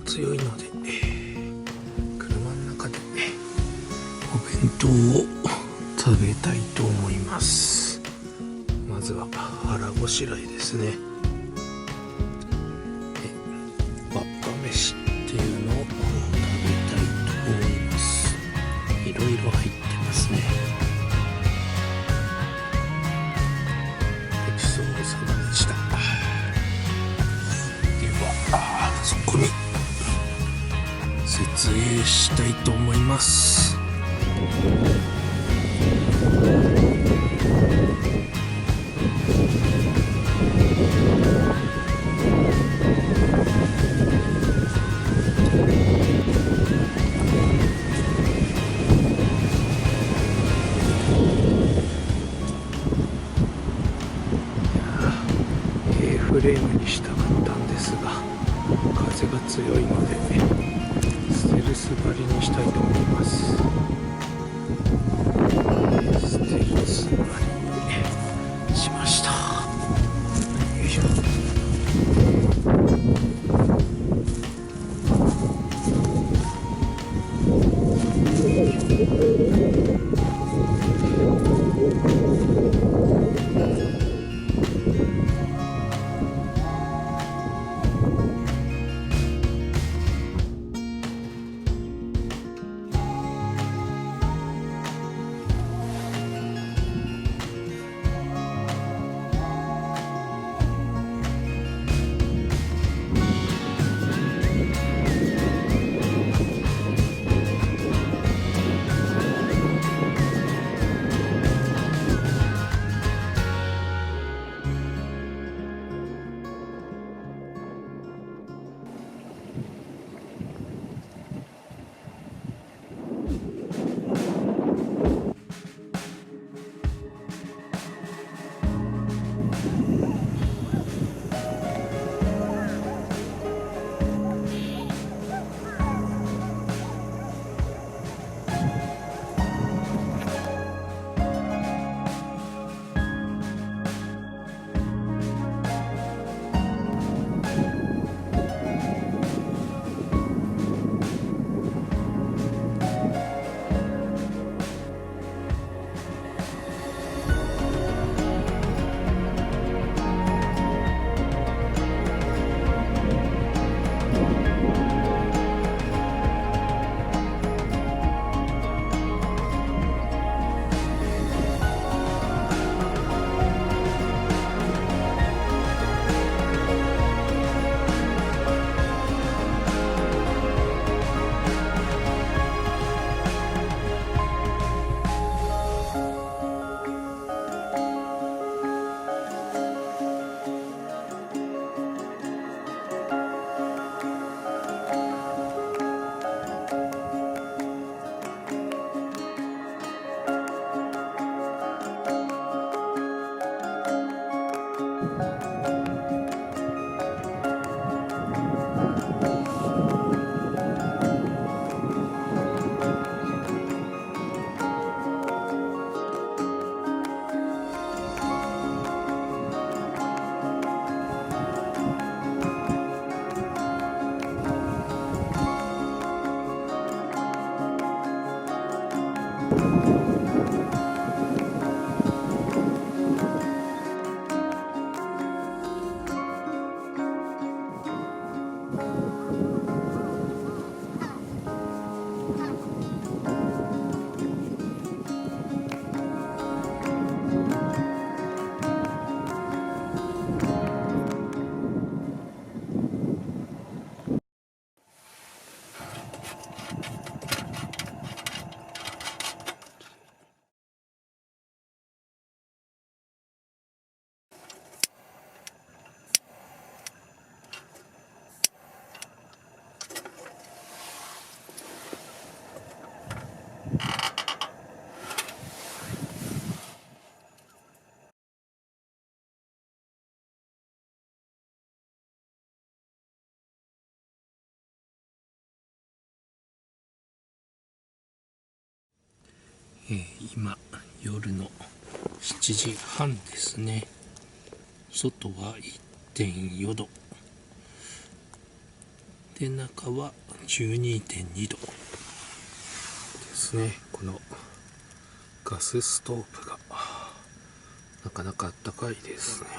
強いので、車の中でお弁当を食べたいと思います。まずは腹ごしらえですね。わっぱ飯っていうのを食べたいと思います。いろいろ入ってますね。ごちそうさまでした。ではそこに設営したいと思います。フレームにしたかったんですが、風が強いのでステルス張りにしたいと思います。ステルス張りにしました。よいしょ。今夜の7時半ですね。外は 1.4 度。で中は 12.2 度ですね。このガスストーブがなかなかあったかいですね。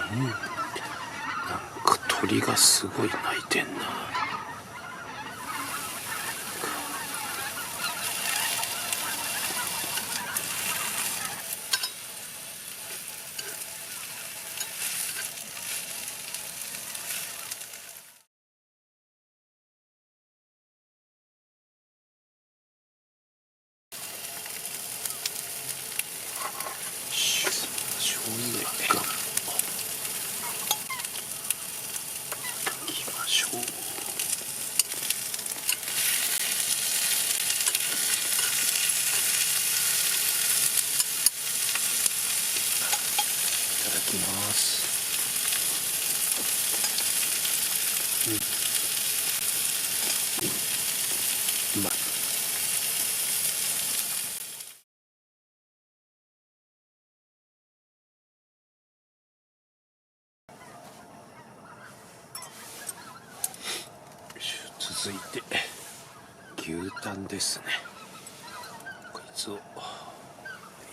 なんか鳥がすごい鳴いてんな。醤油がいきましょう。いただきます。うまい。続いて牛タンですね。こいつを入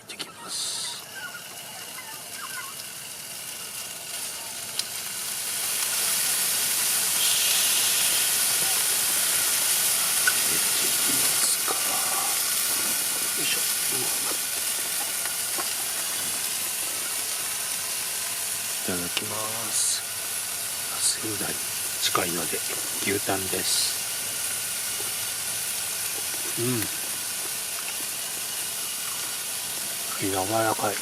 れてきます。入れていきますか。よいしょ。いただきます。仙台近いので牛タンです。柔らかい。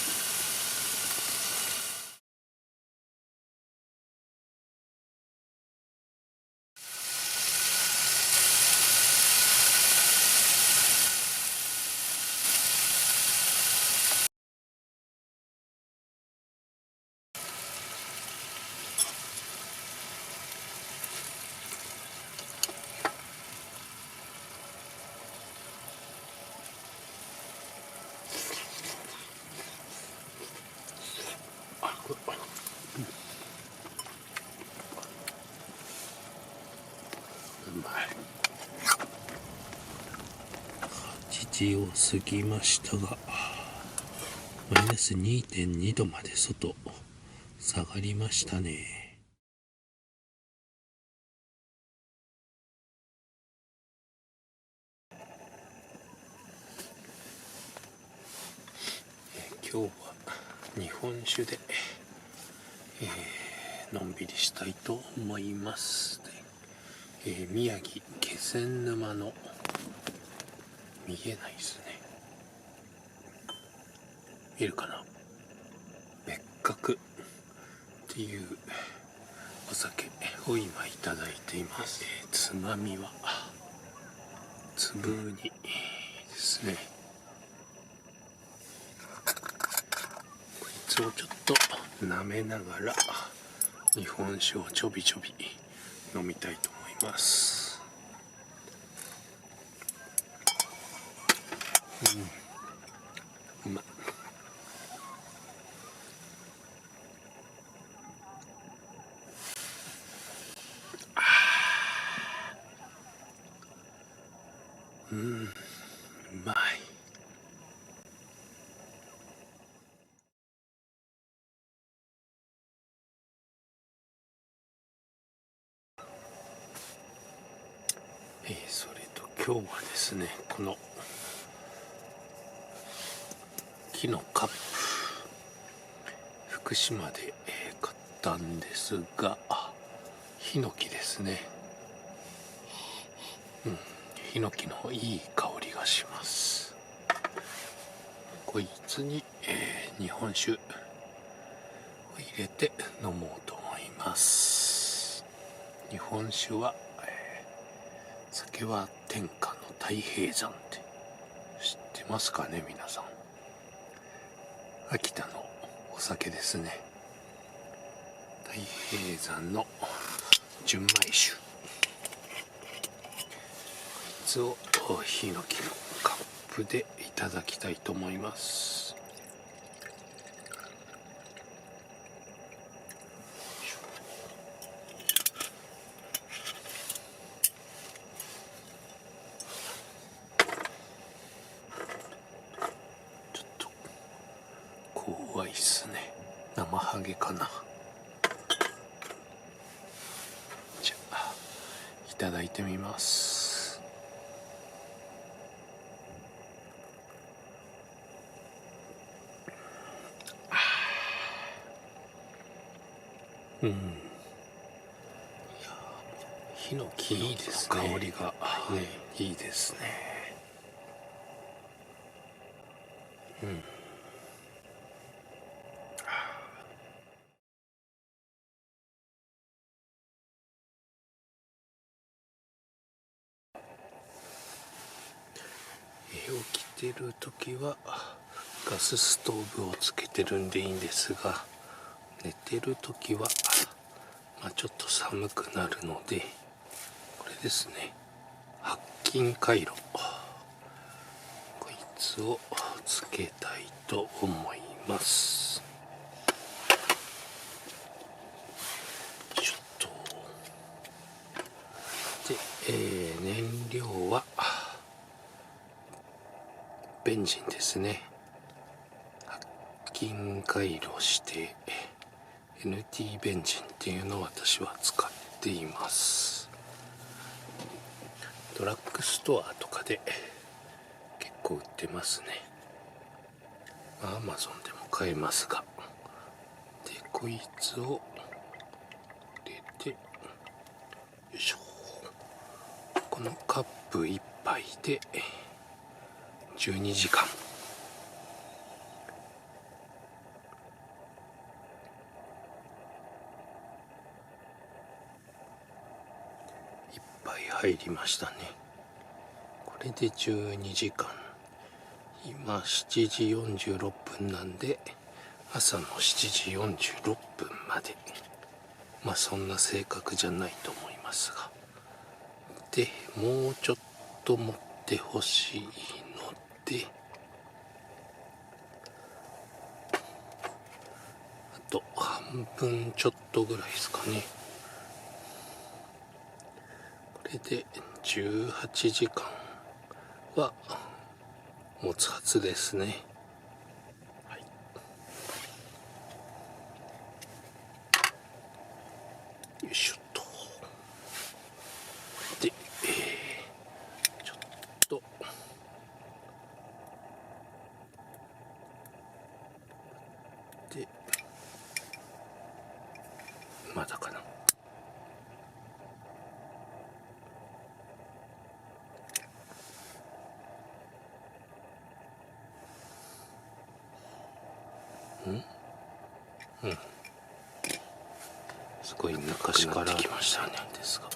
うまい。8時を過ぎましたが、マイナス 2.2 度まで外下がりましたね。今日は日本酒で、のんびりしたいと思います。宮城気仙沼の見えないですね。見えるかな。別格っていうお酒を今いただいています。つまみはつぶうにですね。こいつをちょっと舐めながら日本酒をちょびちょび飲みたいと思います。うまい。うまい。今日はですね、この木のカップ、福島で買ったんですが、ヒノキですね。ヒノキのいい香りがします。こいつに、日本酒を入れて飲もうと思います。日本酒は、酒は天下の太平山って知ってますかね、皆さん。秋田のお酒ですね。太平山の純米酒、こいつをヒノキのカップでいただきたいと思います。ちょっと怖いっすね。生ハゲかな。じゃあいただいてみます。ヒノキの香りがいいですね。起きてる時はガスストーブをつけてるんでいいんですが、寝てる時は、ちょっと寒くなるので、これですね、白金回路、こいつをつけたいと思います。ちょっとで、燃料はベンジンですね。白金回路して NT ベンジンっていうのを私は使っています。ドラッグストアとかで結構売ってますね。アマゾンでも買えますが、でこいつを入れて、よいしょ、このカップ1杯で12時間1杯入りましたね。これで12時間、今7時46分なんで、朝の7時46分まで、そんな正確じゃないと思いますが、でもうちょっと持ってほしいので、あと半分ちょっとぐらいですかね。これで18時間は持つはずですね。はい、よいしょっと。で、ちょっとで、まだかな。すごい昔から来ましたね。ですが、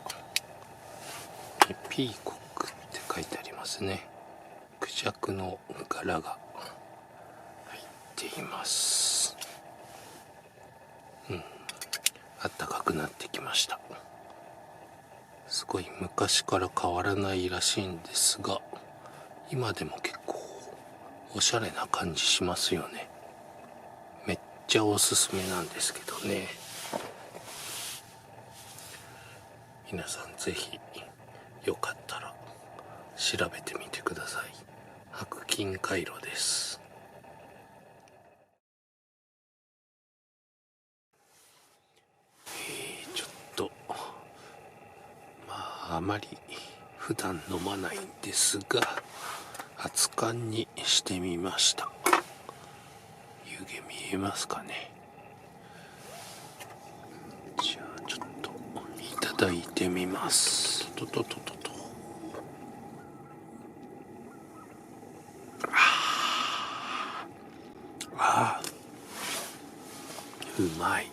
ピーコックって書いてありますね。クジャクの柄が入っています。あったかくなってきました。すごい昔から変わらないらしいんですが、今でも結構おしゃれな感じしますよね。めっちゃおすすめなんですけどね。皆さんぜひよかったら調べてみてください。白金回路です。ちょっとあまり普段飲まないんですが熱燗にしてみました。湯気見えますかね。じゃあちょっといただいてみます。とうまい。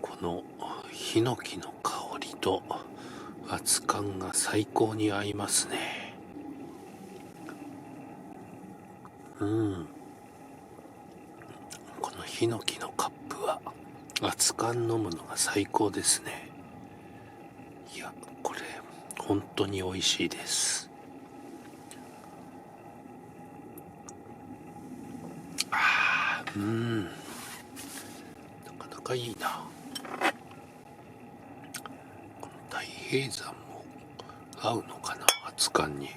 このヒノキの香りと熱燗が最高に合いますね。このヒノキのカップは熱燗飲むのが最高ですね。いや、これ本当に美味しいです。なかなかいいな。この太平山も合うのかな、熱燗に。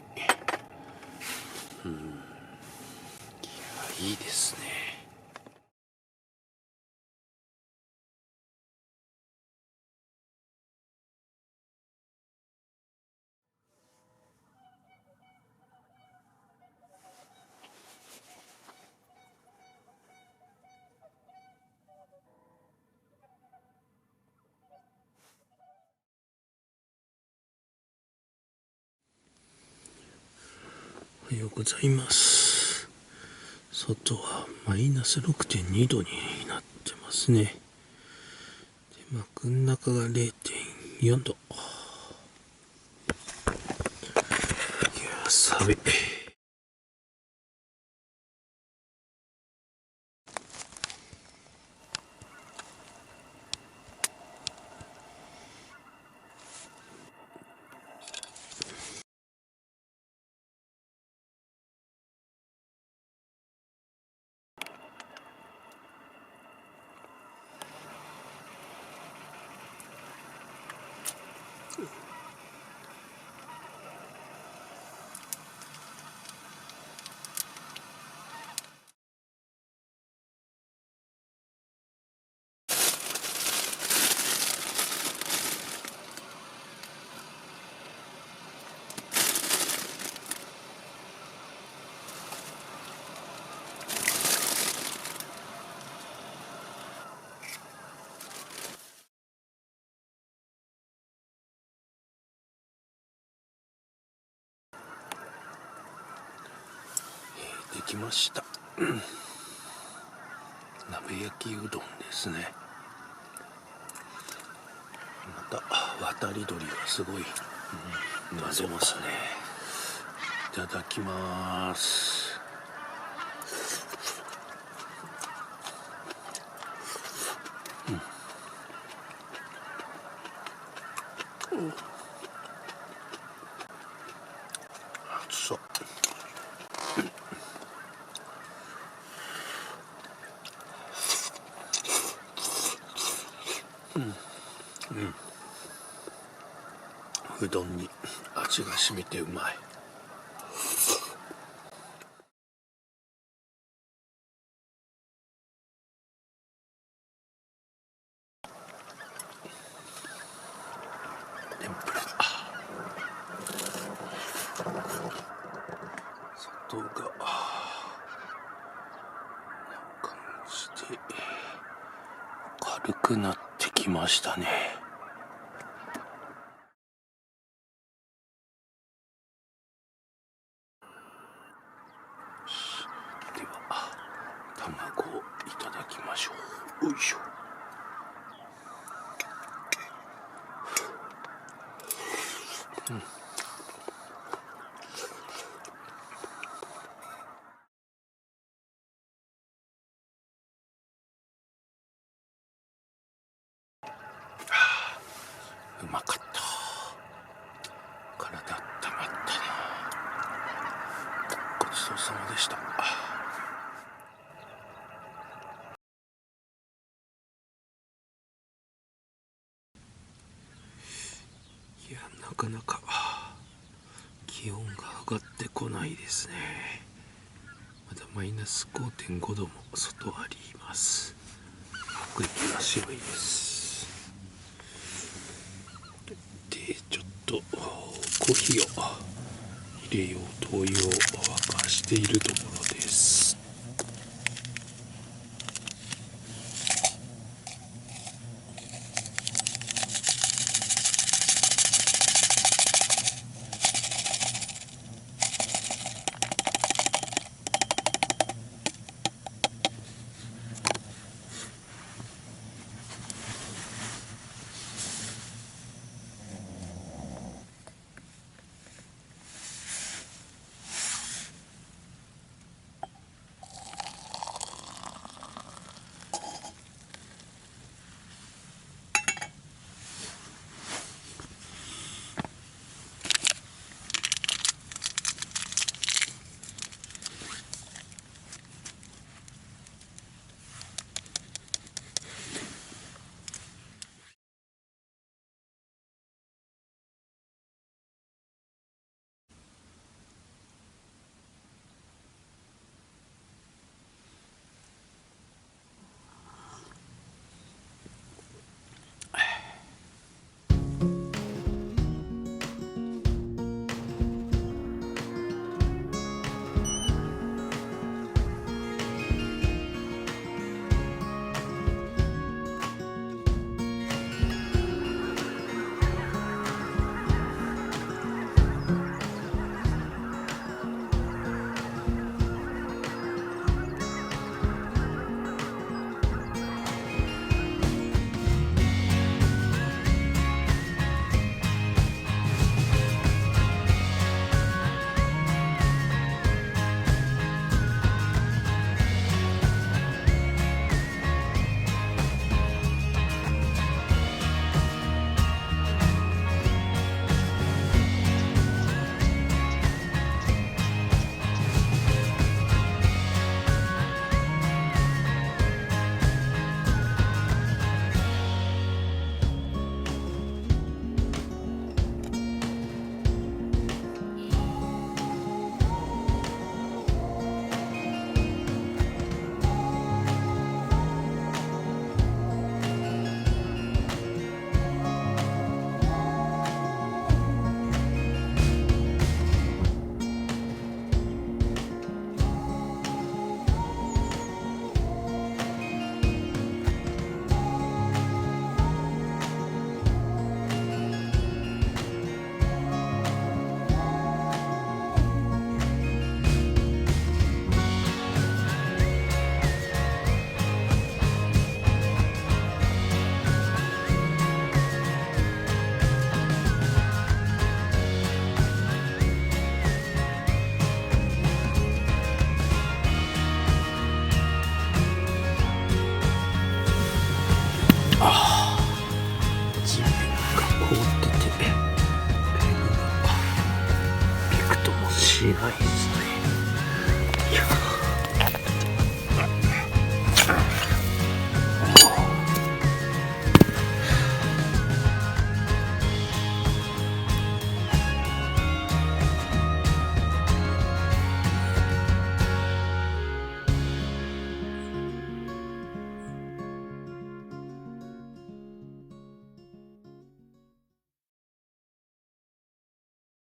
いいですね。おはようございます。外はマイナス 6.2 度になってますね。で、幕の中が 0.4 度。いや、寒い。できました。鍋焼きうどんですね。また渡り鳥がすごい、混ぜますね。いただきます。熱そう。うどんに味が染みてうまい。天ぷら。外が感じで軽くなってきましたね。では卵をいただきましょう。よいしょ。うまかった。体温まったな。ごちそうさまでした。いや、なかなか気温が上がってこないですね。まだマイナス 5.5 度も外あります。空気が白いです。で、ちょっとコーヒーを入れようとお湯を沸かしているところで